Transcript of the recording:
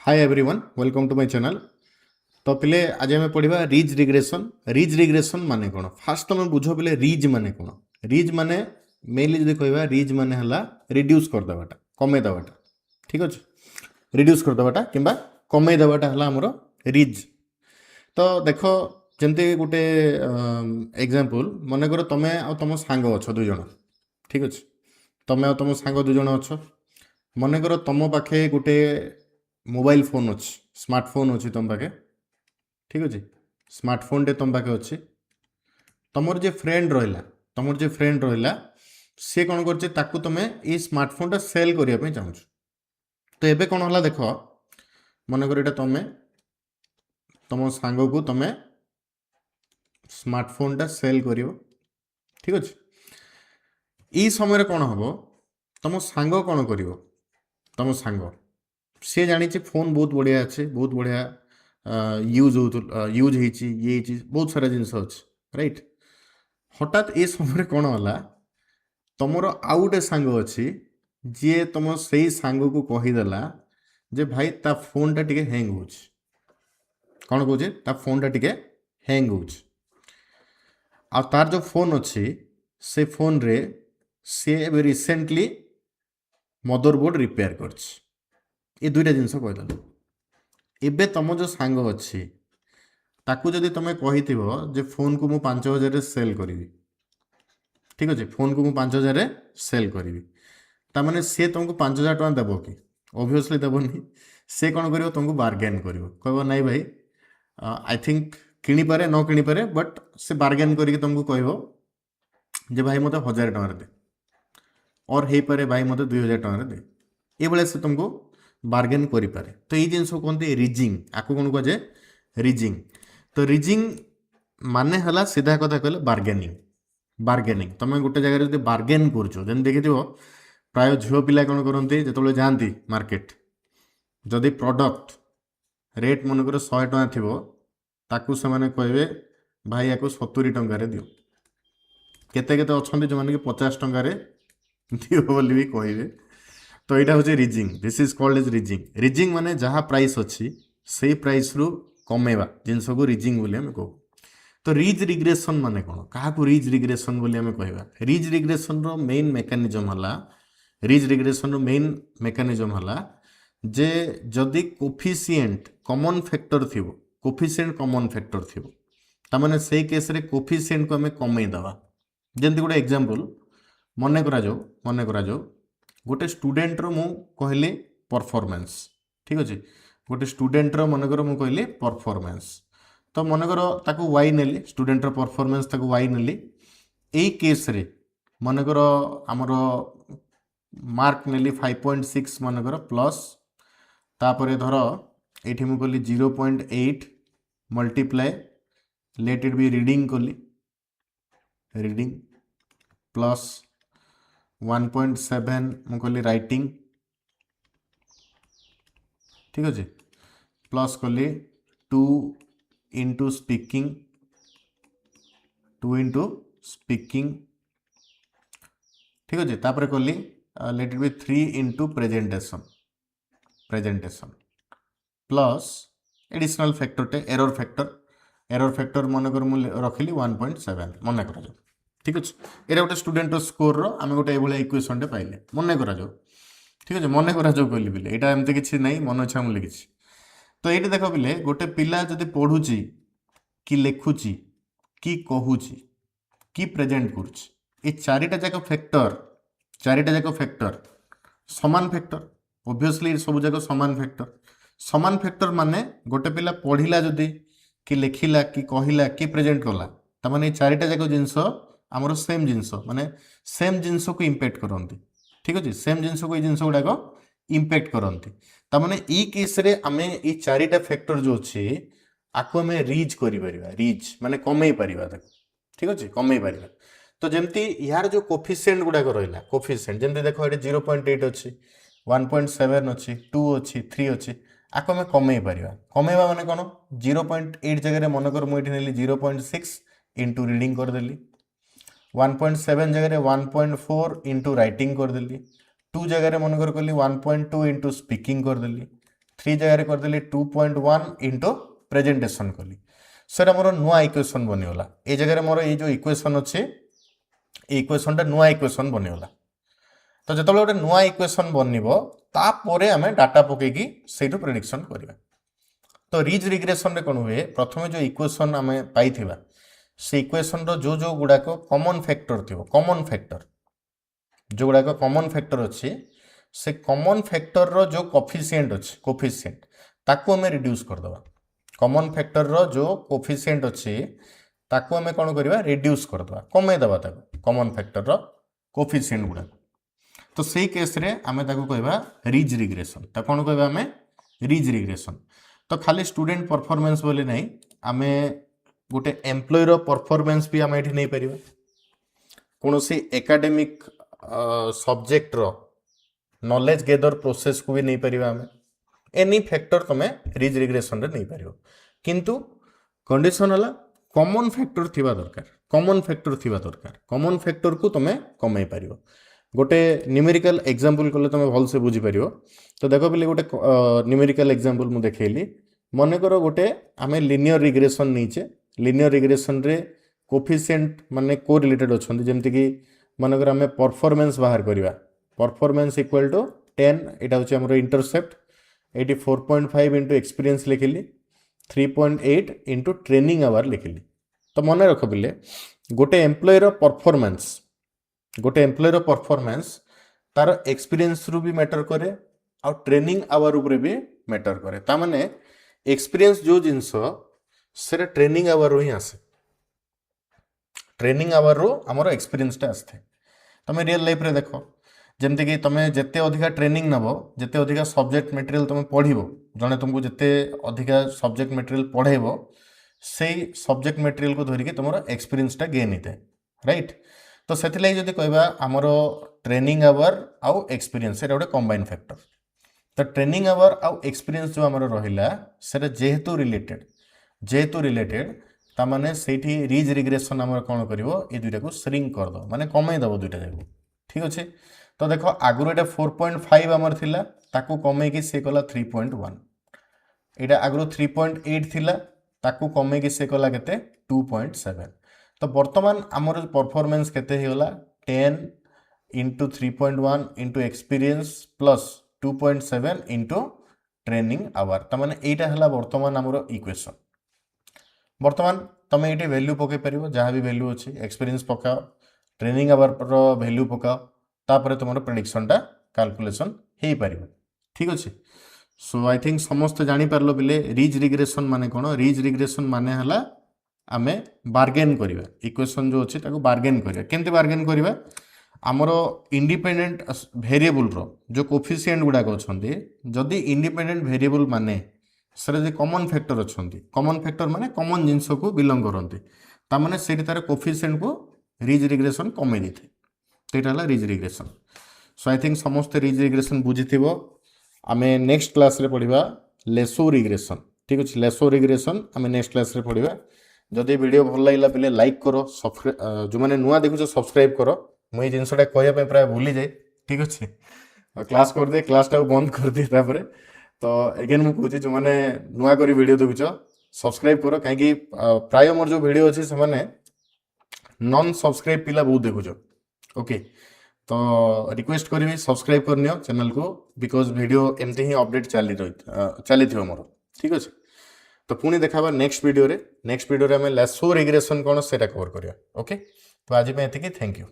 Hi everyone welcome to my channel. तो पिले आज आम पढ़ा रिज रिग्रेशन माने कौन फास्ट तुम बुझ पे रिज माने कौन। रिज माने मेनली जो कह रिज माने हला रिड्यूस करदेवाटा कमे देवाटा। ठीक अच्छे रिड्यूस करदेवाटा कि कमे देवाटा हला हमर रिज। तो देख जमती गोटे एग्जांपल मन कर तुम आ तुम सांग अच्छ दुई जन। ठीक अच्छे तुम आ तुम सांग दुई जन अच्छ मन कर तुम पाखे गोटे मोबाइल फोन अच्छी स्मार्टफोन अच्छी तुम पाखे। ठीक अच्छे स्मार्टफोन टे तुम पाखे अच्छी तुमर जे फ्रेंड रहा तुमर जे फ्रेंड रहा सी कौन कर तुम्हें ये स्मार्टफोन टा सेल करने चाहूँ। तो ये कौन है देख मन कर तुम्हें तुम सांग को तुम्हें स्मार्टफोन टा सेल कर। ठीक अच्छे ये समय कौन हम तुम सांग कौन कर तुम सांग सी जानी फोन बहुत बढ़िया अच्छे बहुत बढ़िया यूज हो यूज ये बहुत सारा जिनस अच्छे राइट। हठात ये समय कौन है तुमर आउ गोटे सांग अच्छी जी तुम से सांग को कहीदेला जे भाई ता फोन टा टिके हैंग हो कौन कहे ता फोन टा टिके हैंग हो तार जो फोन अच्छी से फोन रे सी रिसेंटली मदरबोर्ड रिपेयर कर ये दुईटा जिनस कहीदेल। एबे तुम जो सांग अच्छी ताकू जदि तुम्हें कही जे फोन को मु 5000 सेल करी। ठीक अच्छे फोन को मु 5000 सेल करी ताने सी तुमको 5000 टका देव कि ओबियसली देवनी। सी कौन कर तुमको बार्गेन कर कह नाई भाई आई थिंक किनीपे न किनीपे बट से बार्गेन करके तुमको कह जे भाई मत 1000 टकर दे और हो पारे भाई मत 2000 टकर दे ये से तुमको बार्गेन करें। तो ये जिन कहते रिजिंग आपको कौन कहुए रिजिंग। तो रिजिंग माने हला सीधा कथा कहले बार्गेनिंग। बार्गेनिंग तुम गोटे जगह जो बार्गेन कर देखी प्राय झील पिला कौन करते जो जाती मार्केट जदि प्रोडक्ट रेट मनकर 100 टका थी ताकू से कहे भाई या 70 टकर दियो केते केते अच्छा जो मैंने 50 टकर दियो बोली भी कहे। तो यहाँ हूँ rising this is called as rising. Rising माने जहाँ प्राइस अच्छी से प्राइस रु कमेवा जिनस को रिजिंग बोली आम कहू। तो रिज रिग्रेशन माने कौन क्या रिज रिग्रेशन बोली आम कहवा। रिज रिग्रेशन रो मेन मेकानिजम हला रिज रिग्रेशन रो मेन मेकानिजम हला जे जदि कोफिशिएंट कॉमन फैक्टर थी कोफिशिएंट कॉमन फैक्टर थी तामाने से केस रे कोफिशिएंट को आम कमे दवा। जमती गोटे एग्जांपल मन करा गोटे स्टूडेंट्र मु कहली परफॉर्मेंस। ठीक अच्छे गोटे स्टूडेंट्र मनकर मु कहली परफॉर्मेंस तो मनकर ताकू वाई नेली स्टूडेंट्र परफॉर्मेंस ताकू वाई नेली यही केस रे मनकर आमर मार्क नेली 5.6 मनकर प्लस तापरे धर ये मु कहली 0.8 multiply let it be reading कली रीडिंग प्लस 1.7 मु कहली राइटिंग। ठीक अच्छे प्लस कली 2 इंटू स्पीकिंग 2 इंटू स्पीकिंग। ठीक अच्छे तापर कली let it be 3 into presentation plus additional factor टे एरर फैक्टर मनकर मु रखिली 1.7 मन कर। ठीक अच्छे ये गोटे स्टूडेंट स्कोर रो आम गोटे ये इक्वेशन टे पाइले मन करा। ठीक अच्छे मन करा कहली पिले यहाँ एमती किसी ना मन इच्छा मुझे लिखी। तो ये देख पिले गोटे पिला जदि पढ़ुची कि लिखुची कि कहूची कि प्रेजेंट करुची ये चारिटा जाक फैक्टर समान फैक्टर ओब्वियसली सब जाक समान फैक्टर माने गोटे पिला पढ़िला जदि कि लिखिला कि कहला कि प्रेजेंट कला तामाने चारिटा जाक जिनस आमर सेम जिनस माने सेम जिनस को इम्पैक्ट करती। ठीक अच्छे सेम जिनस को जिनस गुड़ाक इम्पैक्ट करती तामाने ई केस रे आमे ई चारिटा फैक्टर जो अच्छे आपको आम रिज कर रिज माने कमई पार। ठीक अच्छे कमई पार। तो जमती यार जो कोफिशिएंट गुड़ाक रहा कोफिशिएंट जमती देख ये 0.8 अच्छी 1.7 अच्छी 2 अच्छी 3 अच्छी आपको आम कमई पार। कमेवा माने कौन 0.8 जगह मनकर मुझे नेली 0.6 इंटू रीडिंग करदेली 1.7 जगह 1.4 इंटू राइटिंग करदेली 2 जगह मनकर कली 1.2 इंटू स्पीकिंग करदेली 3 जगह करदेली 2.1 इंटू प्रेजेंटेशन कली सेटा मोर नुआ इक्वेशन बनीगला ए जगह मोर ये जो इक्वेशन अच्छे इक्वेशनटा नुआ इक्वेशन बनीगला तो जो गोटे नुआ इक्वेशन बनइबो तापर आम डाटा पकईकी से प्रेडिक्शन करवा तो रिज रिग्रेशन रे कौन हुए प्रथम जो इक्वेशन आम पाई से इक्वेशन रो जो जो गुड़ाक कॉमन फैक्टर थी कॉमन फैक्टर जो गुड़ाक कॉमन फैक्टर अच्छी से कॉमन फैक्टर रो जो कोफिशिएंट अच्छे कोफिशिएंट ताकू आम रिड्यूस करदे कॉमन फैक्टर रो जो कोफिशिएंट अच्छी ताकू आम कौन करवा रिड्यूस करदे कमेदेवा कॉमन फैक्टर रो कोफिशिएंट गुड़ाक तो सही केस रे आमे ताकू कहबा रिज रिग्रेशन ता कौन कहबा आमे रिज रिग्रेशन तो खाली स्टूडेंट परफॉर्मेंस बोले नहीं आमे गोटे एम्प्लॉय रो परफॉर्मेंस भी आमे एठी नहीं परिबा कोनोसी एकेडमिक सब्जेक्ट रो नॉलेज गेदर प्रोसेस को भी नहीं परिबा आमे एनी फैक्टर तमे रिज रिग्रेशन रे नहीं परिबो किंतु कंडीशन हला कॉमन फैक्टर थिबा दरकार कॉमन फैक्टर को तमे कमाई परिबो गोटे न्यूमेरिकल एग्जांपल कले तुम भल से बुझी पारियो तो देखो बोले गोटे न्यूमेरिकल एग्जांपल मु देखैली मन कर गोटे आमे लिनियर रिग्रेशन नीचे लिनियर रिग्रेशन रे कोफिशिएंट माने को रिलेटेड अछंती जेमति कि मन कर आमे परफॉर्मेंस बाहर करिवा परफॉर्मेंस इक्वल टू 10 एटा होची हमर इंटरसेप्ट एटी 4.5 इनटू एक्सपीरियंस लिखिली 3.8 इनटू ट्रेनिंग आवर लिखिली तो मन रख बोले गोटे एम्प्लॉय रो परफॉर्मेंस तार एक्सपीरियंस रु भी मैटर करे आ ट्रेनिंग आवर ऊपर भी मैटर करे ता माने एक्सपीरियंस जो जिंस से ट्रेनिंग आवर ही आसे ट्रेनिंग आवर रो हमर एक्सपीरियंस टा आस्थे तमे रियल लाइफ रे देखो जेमति कि तमे जत्ते अधिका ट्रेनिंग नबो जत्ते अधिका सब्जेक्ट मटेरियल तमे पढिबो जने तुमको जत्ते अधिका सब्जेक्ट मटेरियल पढाइबो सेही सब्जेक्ट मटेरियल को धरिके तमरो एक्सपीरियंस टा गेन हिते राइट तो से जब कहवा आमर ट्रेनिंग आवर आउ एक्सपीरियंस गोटे कंबाइन फैक्टर तो ट्रेनिंग आवर आउ एक्सपीरियंस जो आमर रहा से जेहेतु रिलेटेड तामाने सेठी रिज रिग्रेशन आमर कौन कर ये दुईटा को श्रिंक करद माने कमेदेव दुईटा जाक ठीक अच्छे तो देख आगुरी एटा 4.5 आमर थिला ताकू कमेकी से कला 3.1 एटा आगुरी 3.8 थिला ताकू कमेकी से कला केते 2.7 तो बर्तमान आमर परफॉर्मेंस केते हिगला 10 into 3.1 into experience plus 2.7 into training hour तमाने एटा हला बर्तमान आमर इक्वेशन बर्तमान तमे एटी वैल्यू पके परिबो जहाँ भी वैल्यू अच्छी एक्सपीरियंस पकाओ ट्रेनिंग आवर रो वैल्यू पकाओ तापर तुम प्रेडिक्शन टा कैलकुलेशन हो पार ठीक अच्छे सो आई थिंक समस्त जानी पारलो बिले रिज रिग्रेशन माने कौन रिज रिग्रेशन माने हला आमे बार्गेन करिवा इक्वेशन जो अच्छे ताको बार्गेन करिवा केमते बार्गेन करिवा आमर इंडिपेंडेंट वेरिएबल रो जो कोफिशिएंट गुडा अछंती जदि इंडिपेंडेंट वेरिएबल माने सर जो कॉमन फैक्टर अछंती कॉमन फैक्टर माने कॉमन जिंस को बिलोंग करंती ता माने सेठी तार कोफिशिएंट को रिज रिग्रेशन कमे देथे तो यहाँ है ridge regression so I think समस्त रिज रिग्रेशन बुझीथिबो आमे नेक्स्ट क्लास रे पढ़िबा लेसो रिग्रेशन ठीक अच्छे लेसो रिग्रेशन आमे नेक्स्ट क्लास रे पढ़िबा जदि वीडियो भल लागला पहले लाइक करो सब्सक्राइब जो मैंने नुआ देखुछ सब्सक्राइब करो मुझे जिनसटा कहया प्राय भूली जाए ठीक अच्छे क्लास कर दे क्लासटा बंद कर दे तापर तो एगेन मुझे कहूँ जो मैंने नुआ करी वीडियो देखुछ सब्सक्राइब करो कहीं प्राय मोर जो वीडियो अच्छे से माने नॉन सब्सक्राइब पिला बहुत देखुछ ओके तो रिक्वेस्ट करी सब्सक्राइब करनियो चैनल को बिकॉज वीडियो एमती ही अपडेट चली थी मोर ठीक अच्छे तो पुणी देखा नेक्स्ट वीडियो रे आम लेसो रिग्रेशन कौन से कवर करिया ओके तो आज थैंक यू।